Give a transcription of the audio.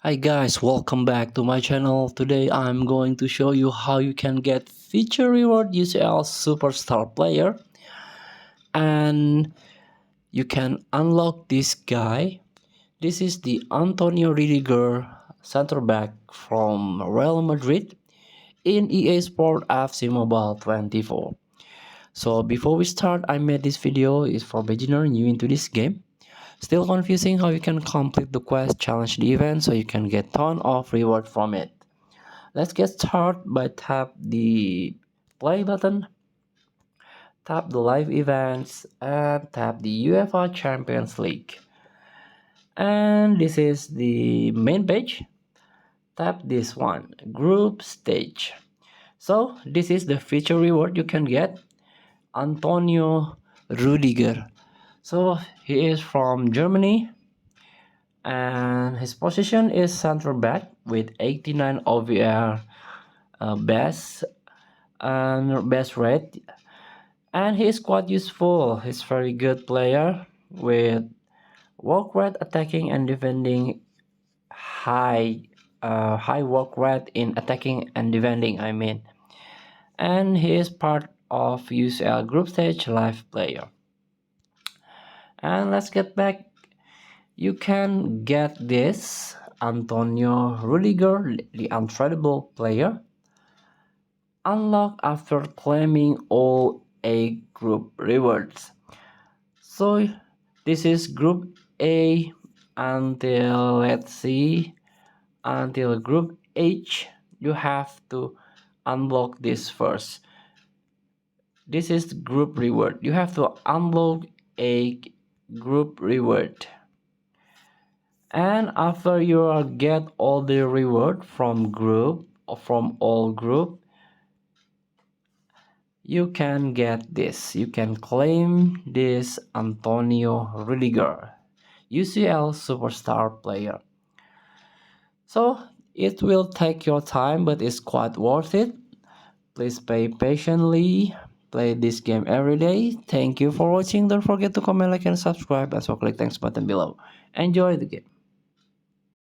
Hi guys, welcome back to my channel. Today I'm going to show you how you can get feature reward UCL Superstar player, and you can unlock this guy. This is the Antonio Rüdiger center back from Real Madrid in EA Sport FC Mobile 24. So before we start, I made this video is for beginner new into this game. Still confusing how you can complete the quest, challenge the event so you can get ton of reward from it. Let's get started by tap the play button, tap the live events, and tap the UEFA Champions League. And this is the main page. Tap this one, group stage. So this is the feature reward you can get. Antonio Rüdiger. So he is from Germany, and his position is center back with 89 OVR best and best rate, and he's quite useful. He's very good player with work rate, attacking and defending, high work rate in attacking and defending, and he is part of UCL group stage live player. And let's get back. You can get this Antonio Rüdiger, the untradeable player, unlock after claiming all A group rewards. So this is group A until, let's see, until group H. You have to unlock this first. This is group reward. You have to unlock a group reward, and after you get all the reward from group or from all group, you can get this. You can claim this Antonio Rüdiger, UCL Superstar player. So it will take your time, but it's quite worth it. Please pay patiently. Play this game every day. Thank you for watching. Don't forget to comment, like, and subscribe. Also click thanks button below. Enjoy the game.